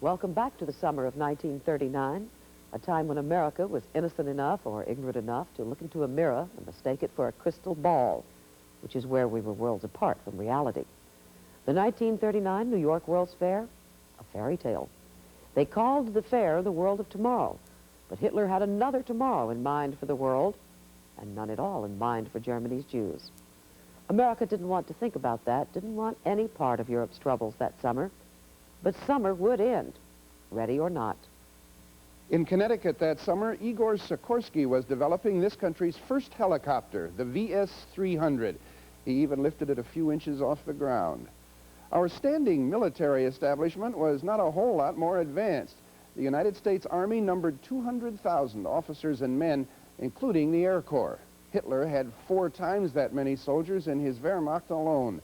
Welcome back to the summer of 1939, a time when America was innocent enough or ignorant enough to look into a mirror and mistake it for a crystal ball, which is where we were worlds apart from reality. The 1939 New York World's Fair, a fairy tale. They called the fair the world of tomorrow, but Hitler had another tomorrow in mind for the world, and none at all in mind for Germany's Jews. America didn't want to think about that, didn't want any part of Europe's troubles that summer, but summer would end, ready or not. In Connecticut that summer, Igor Sikorsky was developing this country's first helicopter, the VS-300. He even lifted it a few inches off the ground. Our standing military establishment was not a whole lot more advanced. The United States Army numbered 200,000 officers and men, including the Air Corps. Hitler had 4 times that many soldiers in his Wehrmacht alone.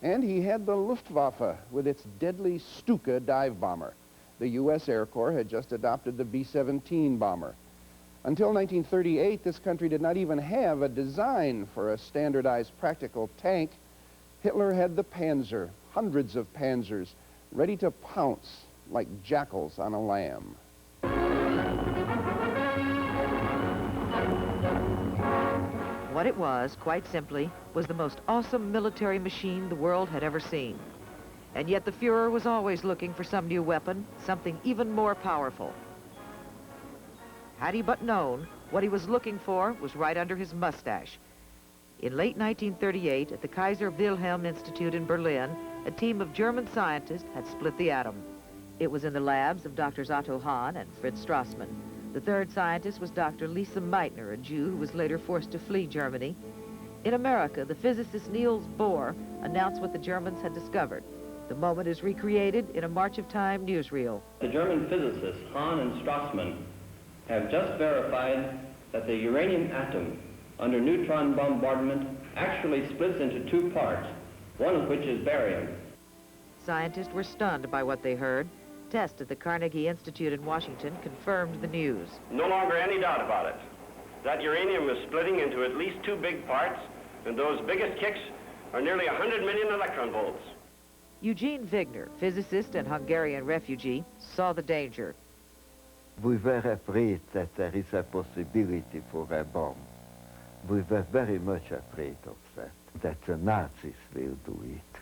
And he had the Luftwaffe with its deadly Stuka dive bomber. The U.S. Air Corps had just adopted the B-17 bomber. Until 1938, this country did not even have a design for a standardized practical tank. Hitler had the Panzer, hundreds of Panzers, ready to pounce like jackals on a lamb. What it was, quite simply, was the most awesome military machine the world had ever seen. And yet the Fuhrer was always looking for some new weapon, something even more powerful. Had he but known, what he was looking for was right under his mustache. In late 1938, at the Kaiser Wilhelm Institute in Berlin, a team of German scientists had split the atom. It was in the labs of Drs. Otto Hahn and Fritz Strassmann. The third scientist was Dr. Lisa Meitner, a Jew who was later forced to flee Germany. In America, the physicist Niels Bohr announced what the Germans had discovered. The moment is recreated in a March of Time newsreel. The German physicists Hahn and Strassmann have just verified that the uranium atom under neutron bombardment actually splits into 2 parts, one of which is barium. Scientists were stunned by what they heard. Tests at the Carnegie Institute in Washington confirmed the news. No longer any doubt about it. That uranium is splitting into at least 2 big parts, and those biggest kicks are nearly 100 million electron volts. Eugene Wigner, physicist and Hungarian refugee, saw the danger. We were afraid that there is a possibility for a bomb. We were very much afraid of that the Nazis will do it.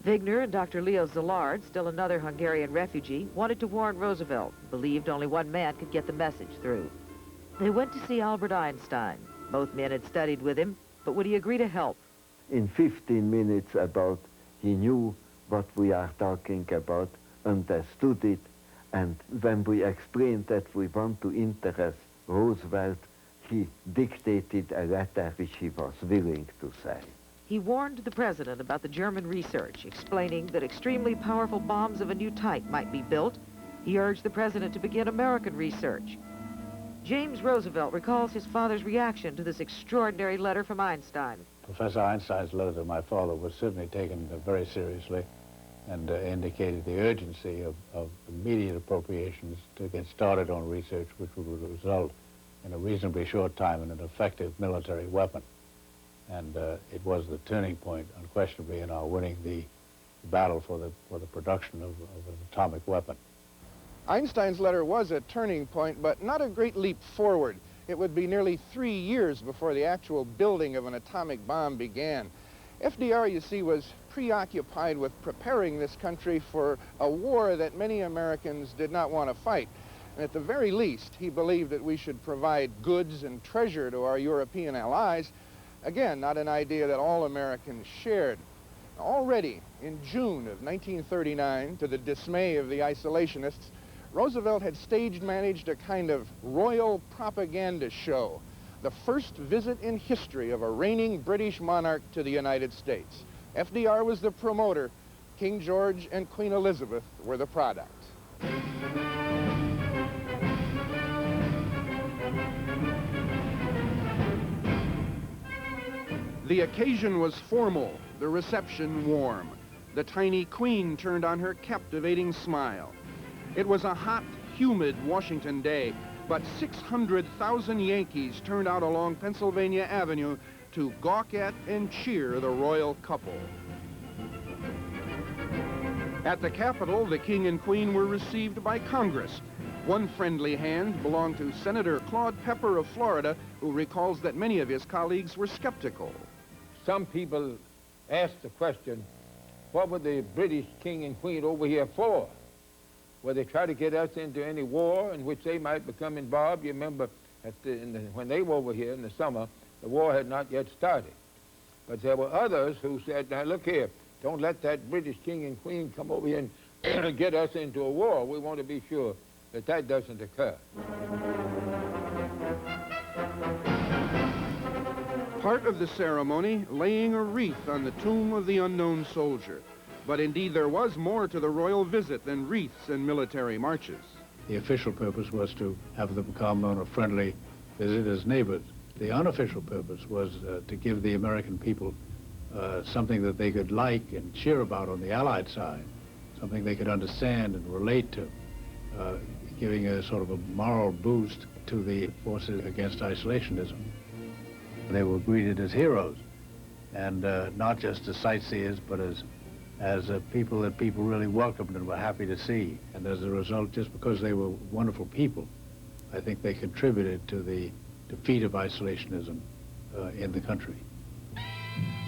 Wigner and Dr. Leo Szilard, still another Hungarian refugee, wanted to warn Roosevelt, believed only one man could get the message through. They went to see Albert Einstein. Both men had studied with him, but would he agree to help? In 15 minutes he knew what we are talking about, understood it, and when we explained that we want to interest Roosevelt, he dictated a letter which he was willing to sign. He warned the president about the German research, explaining that extremely powerful bombs of a new type might be built. He urged the president to begin American research. James Roosevelt recalls his father's reaction to this extraordinary letter from Einstein. Professor Einstein's letter to my father was certainly taken very seriously and indicated the urgency of immediate appropriations to get started on research which would result in a reasonably short time in an effective military weapon. And it was the turning point, unquestionably, in our winning the battle for the production of an atomic weapon. Einstein's letter was a turning point, but not a great leap forward. It would be nearly 3 years before the actual building of an atomic bomb began. FDR, you see, was preoccupied with preparing this country for a war that many Americans did not want to fight. And at the very least, he believed that we should provide goods and treasure to our European allies. Again, not an idea that all Americans shared. Already in June of 1939, to the dismay of the isolationists, Roosevelt had stage-managed a kind of royal propaganda show, the first visit in history of a reigning British monarch to the United States. FDR was the promoter. King George and Queen Elizabeth were the product. The occasion was formal, the reception warm. The tiny queen turned on her captivating smile. It was a hot, humid Washington day, but 600,000 Yankees turned out along Pennsylvania Avenue to gawk at and cheer the royal couple. At the Capitol, the King and Queen were received by Congress. One friendly hand belonged to Senator Claude Pepper of Florida, who recalls that many of his colleagues were skeptical. Some people asked the question, what were the British King and Queen over here for? Were they trying to get us into any war in which they might become involved? You remember when they were over here in the summer, the war had not yet started. But there were others who said, now look here, don't let that British King and Queen come over here and get us into a war. We want to be sure that that doesn't occur. Part of the ceremony, laying a wreath on the tomb of the unknown soldier. But indeed, there was more to the royal visit than wreaths and military marches. The official purpose was to have them come on a friendly visit as neighbors. The unofficial purpose was to give the American people something that they could like and cheer about on the Allied side, something they could understand and relate to, giving a sort of a moral boost to the forces against isolationism. They were greeted as heroes, and not just as sightseers, but as people that people really welcomed and were happy to see. And as a result, just because they were wonderful people, I think they contributed to the defeat of isolationism in the country.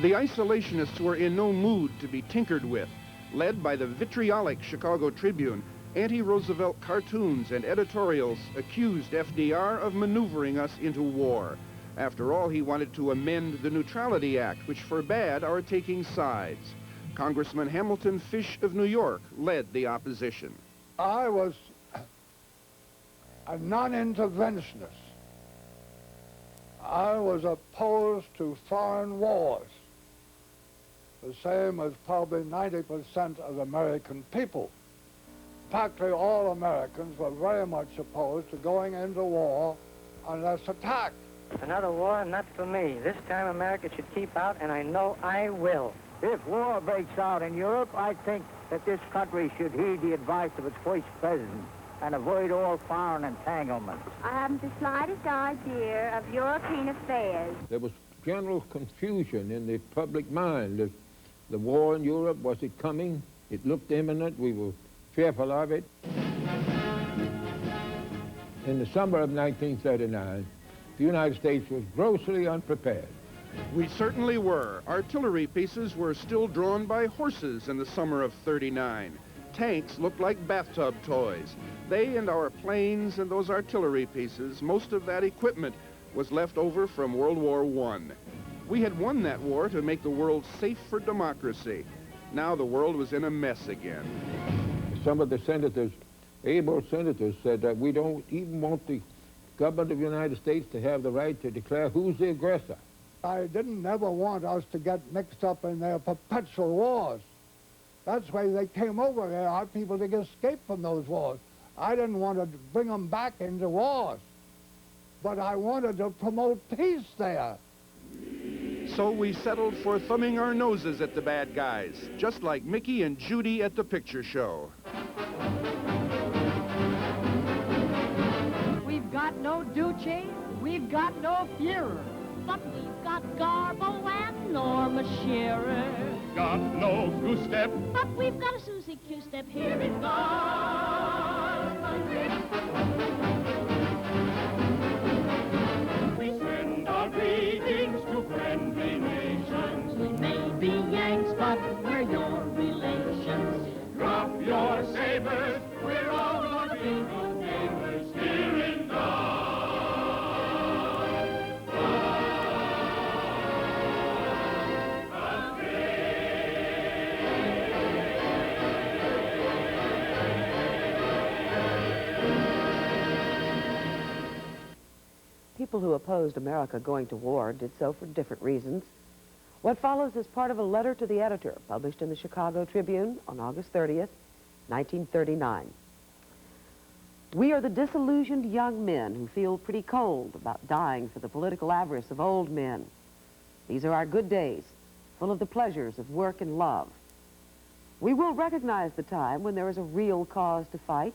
The isolationists were in no mood to be tinkered with. Led by the vitriolic Chicago Tribune, anti-Roosevelt cartoons and editorials accused FDR of maneuvering us into war. After all, he wanted to amend the Neutrality Act, which forbade our taking sides. Congressman Hamilton Fish of New York led the opposition. I was a non-interventionist. I was opposed to foreign wars, the same as probably 90% of the American people. Practically all Americans were very much opposed to going into war unless attacked. Another war, not for me. This time America should keep out, and I know I will. If war breaks out in Europe, I think that this country should heed the advice of its first president and avoid all foreign entanglements. I haven't the slightest idea of European affairs. There was general confusion in the public mind. The war in Europe, was it coming? It looked imminent. We were fearful of it. In the summer of 1939, the United States was grossly unprepared. We certainly were. Artillery pieces were still drawn by horses in the summer of '39. Tanks looked like bathtub toys. They and our planes and those artillery pieces, most of that equipment was left over from World War I. We had won that war to make the world safe for democracy. Now the world was in a mess again. Some of the senators, able senators, said that we don't even want the government of the United States to have the right to declare who's the aggressor. I didn't ever want us to get mixed up in their perpetual wars. That's why they came over here, our people, to escape from those wars. I didn't want to bring them back into wars, but I wanted to promote peace there. So we settled for thumbing our noses at the bad guys, just like Mickey and Judy at the picture show. We've got no Duce, we've got no Fuhrer, but we've got Garbo and Norma Shearer. Got no Goose-Step, but we've got a Susie Q-Step here in God's country. We send our greetings to friendly nations. We may be Yanks, but we're your relations. Drop your sabers, we're all your people neighbors here in God. People who opposed America going to war did so for different reasons. What follows is part of a letter to the editor, published in the Chicago Tribune on August 30th, 1939. We are the disillusioned young men who feel pretty cold about dying for the political avarice of old men. These are our good days, full of the pleasures of work and love. We will recognize the time when there is a real cause to fight.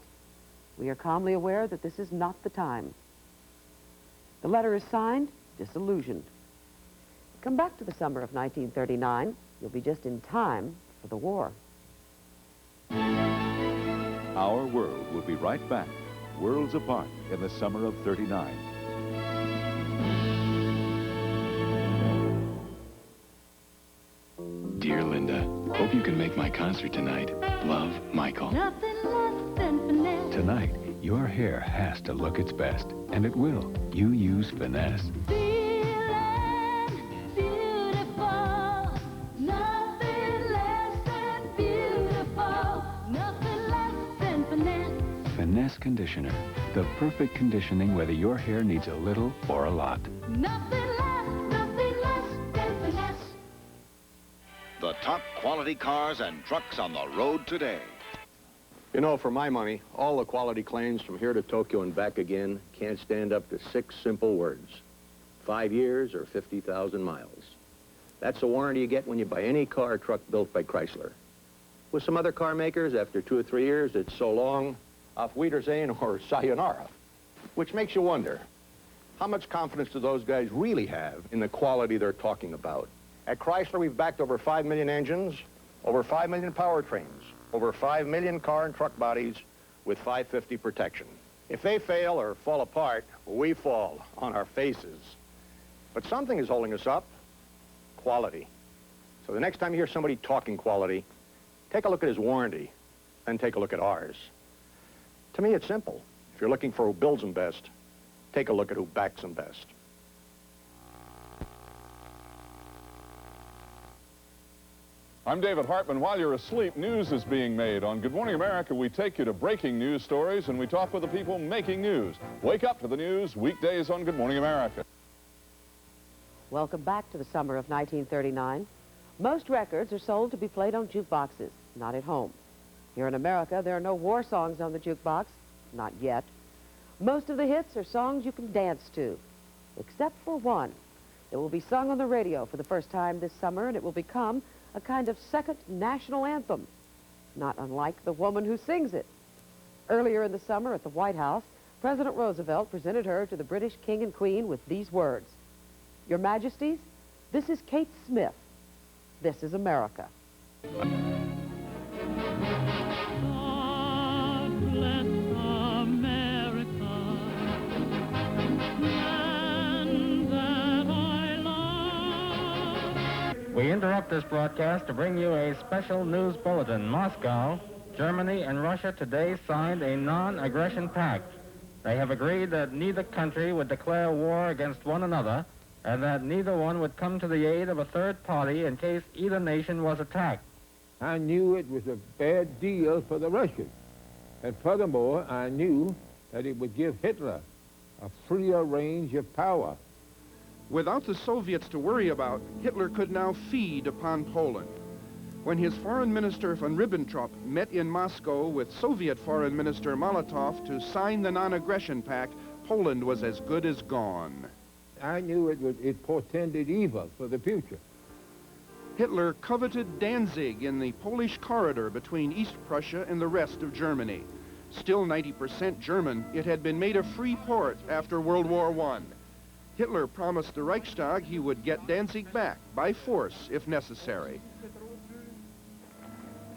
We are calmly aware that this is not the time. The letter is signed, Disillusioned. Come back to the summer of 1939. You'll be just in time for the war. Our World will be right back, worlds apart in the summer of '39. Dear Linda, hope you can make my concert tonight. Love, Michael. Nothing less than finesse. Tonight, your hair has to look its best, and it will. You use Finesse. Feeling beautiful. Nothing less than beautiful. Nothing less than finesse. Finesse Conditioner. The perfect conditioning whether your hair needs a little or a lot. Nothing less than finesse. The top quality cars and trucks on the road today. You know, for my money, all the quality claims from here to Tokyo and back again can't stand up to 6 simple words. 5 years or 50,000 miles. That's the warranty you get when you buy any car or truck built by Chrysler. With some other car makers, after 2 or 3 years, it's so long, auf Wiedersehen or sayonara. Which makes you wonder, how much confidence do those guys really have in the quality they're talking about? At Chrysler, we've backed over 5 million engines, over 5 million powertrains, over 5 million car and truck bodies with 550 protection. If they fail or fall apart, we fall on our faces. But something is holding us up, quality. So the next time you hear somebody talking quality, take a look at his warranty, then take a look at ours. To me, it's simple. If you're looking for who builds them best, take a look at who backs them best. I'm David Hartman. While you're asleep, news is being made. On Good Morning America, we take you to breaking news stories and we talk with the people making news. Wake up to the news weekdays on Good Morning America. Welcome back to the summer of 1939. Most records are sold to be played on jukeboxes, not at home. Here in America, there are no war songs on the jukebox, not yet. Most of the hits are songs you can dance to, except for one. It will be sung on the radio for the first time this summer, and it will become a kind of second national anthem, not unlike the woman who sings it. Earlier in the summer at the White House, President Roosevelt presented her to the British King and Queen with these words: "Your Majesties, this is Kate Smith. This is America." We interrupt this broadcast to bring you a special news bulletin. Moscow, Germany, and Russia today signed a non-aggression pact. They have agreed that neither country would declare war against one another and that neither one would come to the aid of a third party in case either nation was attacked. I knew it was a bad deal for the Russians. And furthermore, I knew that it would give Hitler a freer range of power. Without the Soviets to worry about, Hitler could now feed upon Poland. When his foreign minister von Ribbentrop met in Moscow with Soviet foreign minister Molotov to sign the non-aggression pact, Poland was as good as gone. I knew it portended evil for the future. Hitler coveted Danzig in the Polish corridor between East Prussia and the rest of Germany. Still 90% German, it had been made a free port after World War I. Hitler promised the Reichstag he would get Danzig back by force if necessary.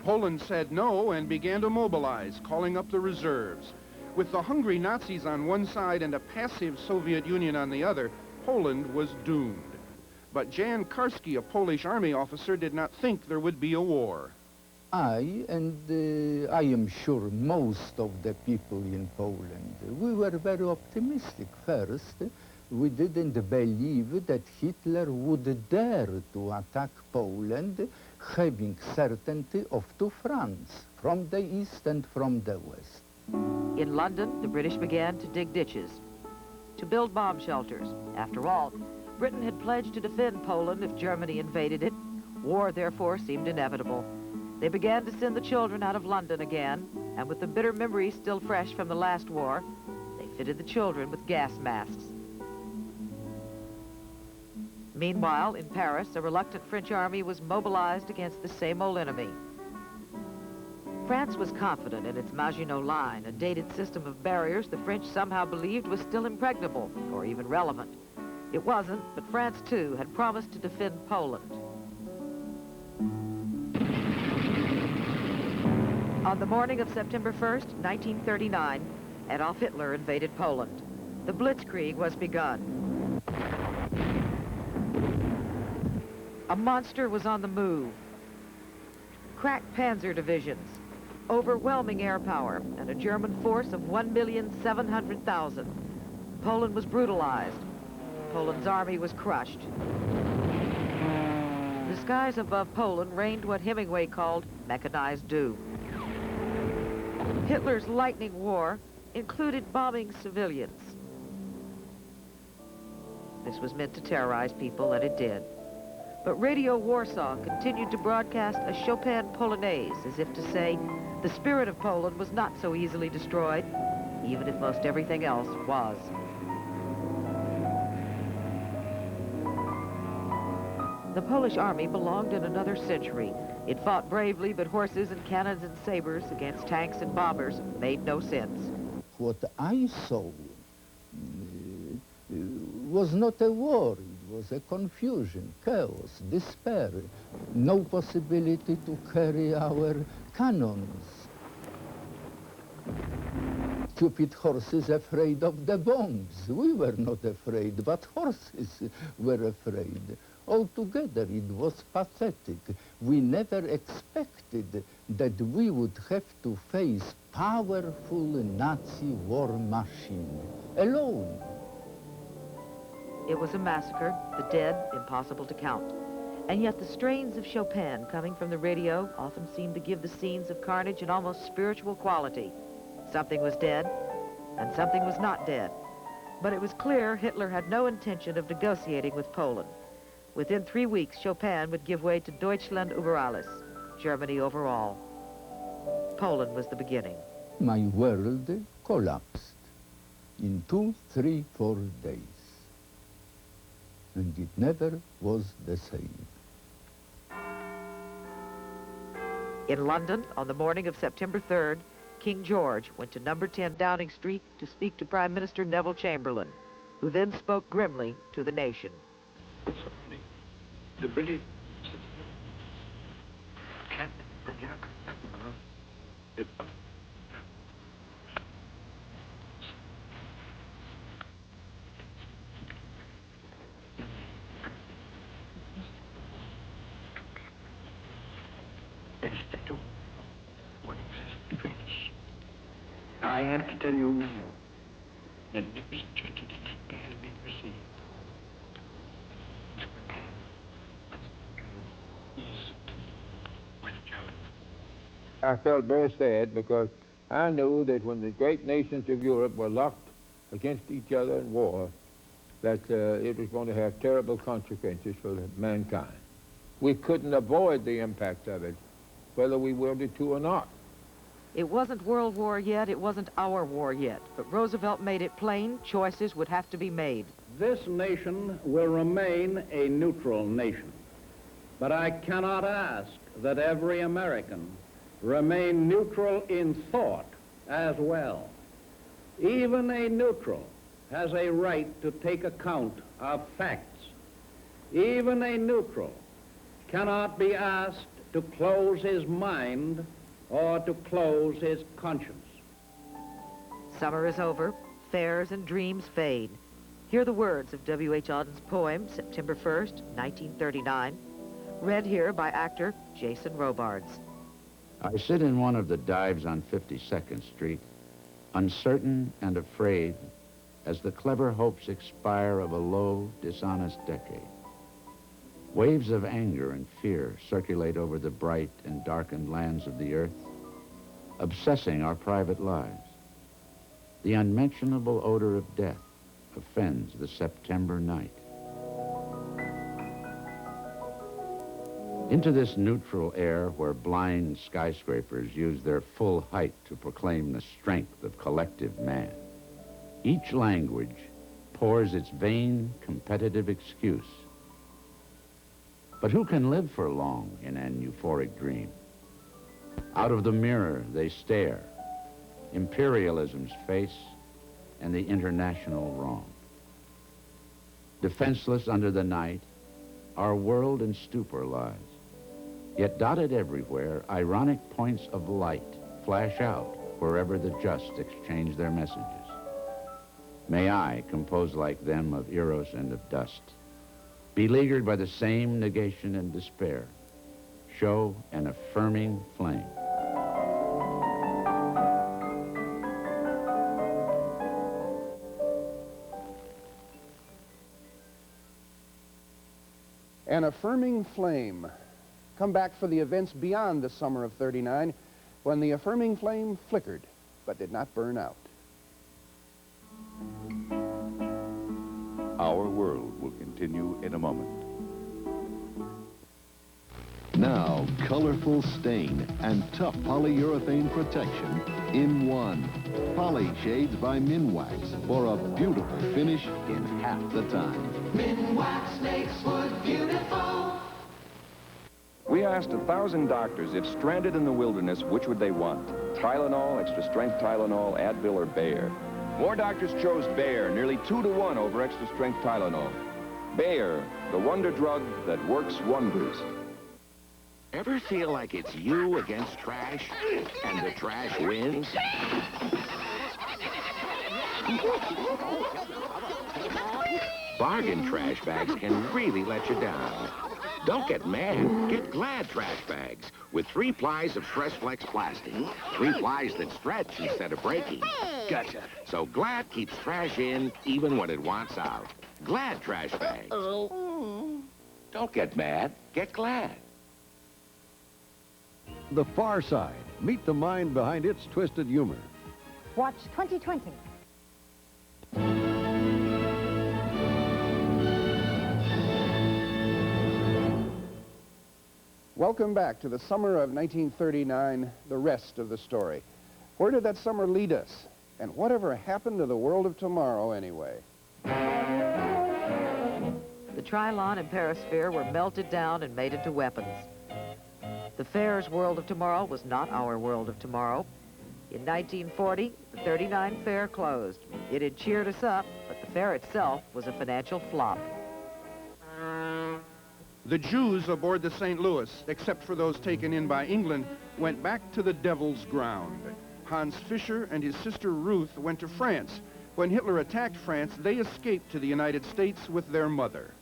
Poland said no and began to mobilize, calling up the reserves. With the hungry Nazis on one side and a passive Soviet Union on the other, Poland was doomed. But Jan Karski, a Polish army officer, did not think there would be a war. I am sure most of the people in Poland, we were very optimistic first. We didn't believe that Hitler would dare to attack Poland, having certainty of two fronts, from the east and from the west. In London, the British began to dig ditches, to build bomb shelters. After all, Britain had pledged to defend Poland if Germany invaded it. War, therefore, seemed inevitable. They began to send the children out of London again, and with the bitter memories still fresh from the last war, they fitted the children with gas masks. Meanwhile, in Paris, a reluctant French army was mobilized against the same old enemy. France was confident in its Maginot Line, a dated system of barriers the French somehow believed was still impregnable, or even relevant. It wasn't, but France, too, had promised to defend Poland. On the morning of September 1st, 1939, Adolf Hitler invaded Poland. The Blitzkrieg was begun. A monster was on the move. Crack panzer divisions, overwhelming air power, and a German force of 1,700,000. Poland was brutalized. Poland's army was crushed. The skies above Poland reigned what Hemingway called mechanized doom. Hitler's lightning war included bombing civilians. This was meant to terrorize people, and it did. But Radio Warsaw continued to broadcast a Chopin Polonaise, as if to say the spirit of Poland was not so easily destroyed, even if most everything else was. The Polish army belonged in another century. It fought bravely, but horses and cannons and sabers against tanks and bombers made no sense. What I saw was not a war, it was a confusion, chaos, despair, no possibility to carry our cannons. Stupid horses afraid of the bombs. We were not afraid, but horses were afraid. Altogether, it was pathetic. We never expected that we would have to face powerful Nazi war machine alone. It was a massacre, the dead impossible to count. And yet the strains of Chopin coming from the radio often seemed to give the scenes of carnage an almost spiritual quality. Something was dead, and something was not dead. But it was clear Hitler had no intention of negotiating with Poland. Within 3 weeks, Chopin would give way to Deutschland über alles, Germany over all. Poland was the beginning. My world collapsed in 2, 3, 4 days. And it never was the same. In London, on the morning of September 3rd, King George went to number 10 Downing Street to speak to Prime Minister Neville Chamberlain, who then spoke grimly to the nation. The British can't project. I have to tell you that this certificate has been received. I felt very sad because I knew that when the great nations of Europe were locked against each other in war, that it was going to have terrible consequences for mankind. We couldn't avoid the impact of it, whether we willed it to or not. It wasn't World War yet, it wasn't our war yet, but Roosevelt made it plain choices would have to be made. This nation will remain a neutral nation, but I cannot ask that every American remain neutral in thought as well. Even a neutral has a right to take account of facts. Even a neutral cannot be asked to close his mind or to close his conscience. Summer is over, fairs and dreams fade. Hear the words of W.H. Auden's poem, September 1st, 1939, read here by actor Jason Robards. I sit in one of the dives on 52nd Street, uncertain and afraid as the clever hopes expire of a low, dishonest decade. Waves of anger and fear circulate over the bright and darkened lands of the earth, obsessing our private lives. The unmentionable odor of death offends the September night. Into this neutral air where blind skyscrapers use their full height to proclaim the strength of collective man, each language pours its vain, competitive excuse. But who can live for long in an euphoric dream? Out of the mirror they stare, imperialism's face and the international wrong. Defenseless under the night, our world in stupor lies. Yet dotted everywhere, ironic points of light flash out wherever the just exchange their messages. May I, composed like them of eros and of dust, beleaguered by the same negation and despair, show an affirming flame. An affirming flame. Come back for the events beyond the summer of '39, when the affirming flame flickered, but did not burn out. Our world will continue in a moment. Now, colorful stain and tough polyurethane protection in one. Poly Shades by Minwax for a beautiful finish in half the time. Minwax makes wood beautiful. We asked 1,000 doctors if stranded in the wilderness, which would they want? Tylenol, extra strength Tylenol, Advil, or Bayer? More doctors chose Bayer, nearly 2 to 1 over extra strength Tylenol. Bayer, the wonder drug that works wonders. Ever feel like it's you against trash, and the trash wins? Bargain trash bags can really let you down. Don't get mad. Get Glad trash bags with 3 plies of Stress Flex plastic. 3 plies that stretch instead of breaking. Gotcha. So Glad keeps trash in even when it wants out. Glad trash bags. Don't get mad. Get Glad. The Far Side. Meet the mind behind its twisted humor. Watch 2020. Welcome back to the summer of 1939, the rest of the story. Where did that summer lead us? And whatever happened to the world of tomorrow, anyway? The Trilon and Perisphere were melted down and made into weapons. The fair's world of tomorrow was not our world of tomorrow. In 1940, the 39 fair closed. It had cheered us up, but the fair itself was a financial flop. The Jews aboard the St. Louis, except for those taken in by England, went back to the devil's ground. Hans Fischer and his sister Ruth went to France. When Hitler attacked France, they escaped to the United States with their mother.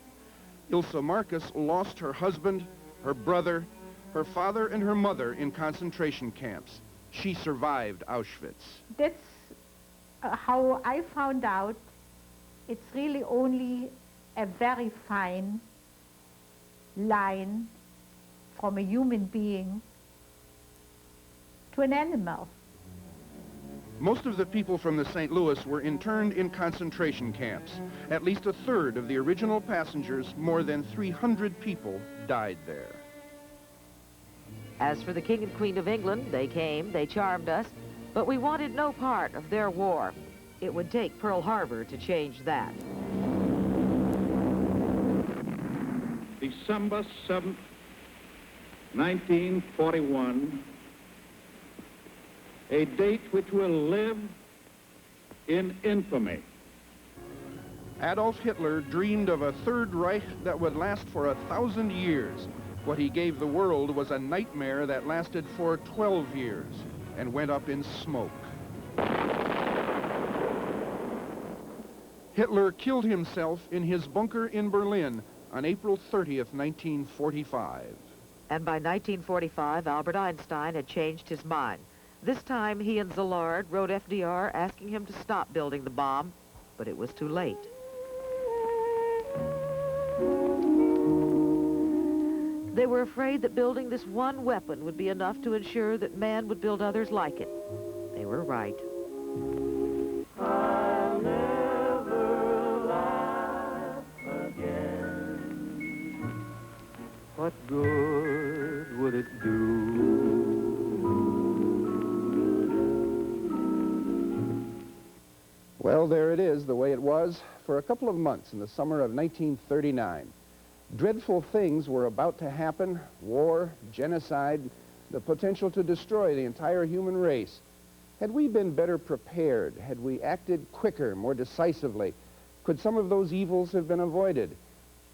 Ilse Marcus lost her husband, her brother, her father, and her mother in concentration camps. She survived Auschwitz. That's how I found out it's really only a very fine line from a human being to an animal. Most of the people from the St. Louis were interned in concentration camps. At least a third of the original passengers, more than 300 people, died there. As for the King and Queen of England, they came, they charmed us, but we wanted no part of their war. It would take Pearl Harbor to change that. December 7th, 1941, a date which will live in infamy. Adolf Hitler dreamed of a Third Reich that would last for 1,000 years. What he gave the world was a nightmare that lasted for 12 years and went up in smoke. Hitler killed himself in his bunker in Berlin on April 30th, 1945. And by 1945, Albert Einstein had changed his mind. This time, he and Szilard wrote FDR asking him to stop building the bomb, but it was too late. They were afraid that building this one weapon would be enough to ensure that man would build others like it. They were right. I'll never laugh again. What good would it do? Well, there it is, the way it was for a couple of months in the summer of 1939. Dreadful things were about to happen: war, genocide, the potential to destroy the entire human race. Had we been better prepared, had we acted quicker, more decisively, could some of those evils have been avoided?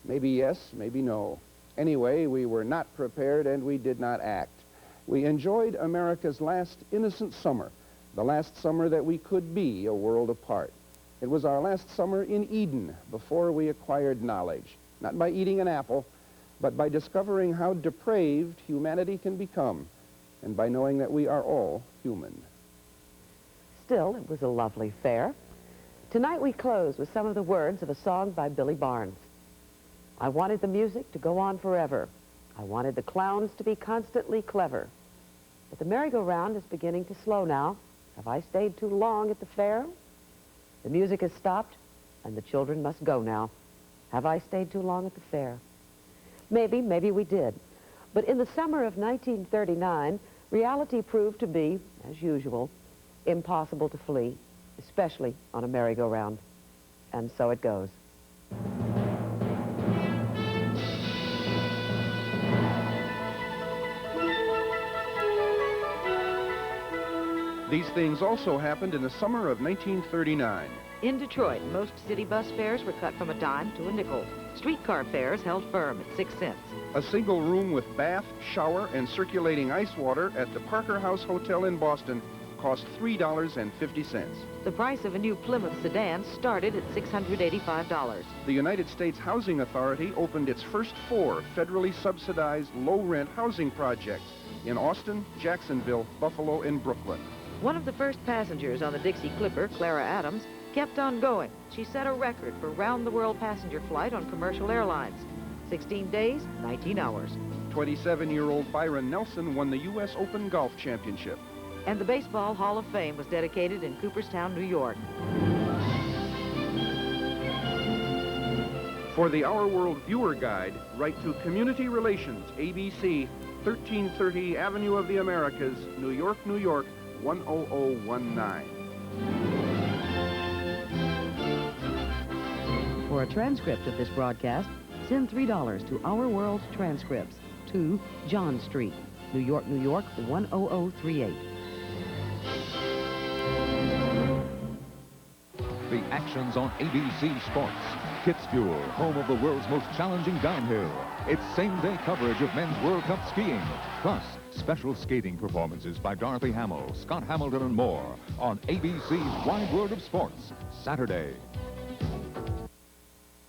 Maybe yes, maybe no. Anyway, we were not prepared and we did not act. We enjoyed America's last innocent summer, the last summer that we could be a world apart. It was our last summer in Eden before we acquired knowledge, not by eating an apple, but by discovering how depraved humanity can become, and by knowing that we are all human. Still, it was a lovely fair. Tonight we close with some of the words of a song by Billy Barnes. I wanted the music to go on forever. I wanted the clowns to be constantly clever. But the merry-go-round is beginning to slow now. Have I stayed too long at the fair? The music has stopped, and the children must go now. Have I stayed too long at the fair? Maybe we did. But in the summer of 1939, reality proved to be, as usual, impossible to flee, especially on a merry-go-round. And so it goes. These things also happened in the summer of 1939. In Detroit, most city bus fares were cut from a dime to a nickel. Streetcar fares held firm at 6 cents. A single room with bath, shower, and circulating ice water at the Parker House Hotel in Boston cost $3.50. The price of a new Plymouth sedan started at $685. The United States Housing Authority opened its first 4 federally subsidized low-rent housing projects in Austin, Jacksonville, Buffalo, and Brooklyn. One of the first passengers on the Dixie Clipper, Clara Adams, kept on going. She set a record for round-the-world passenger flight on commercial airlines. 16 days, 19 hours. 27-year-old Byron Nelson won the U.S. Open Golf Championship. And the Baseball Hall of Fame was dedicated in Cooperstown, New York. For the Our World Viewer Guide, write to Community Relations, ABC, 1330 Avenue of the Americas, New York, New York, 10019. For a transcript of this broadcast, send $3 to Our World Transcripts to John Street, New York, New York, 10038. The action's on ABC Sports. Kitzbühel, home of the world's most challenging downhill. It's same-day coverage of men's World Cup skiing. Plus, special skating performances by Dorothy Hamill, Scott Hamilton, and more on ABC's Wide World of Sports, Saturday.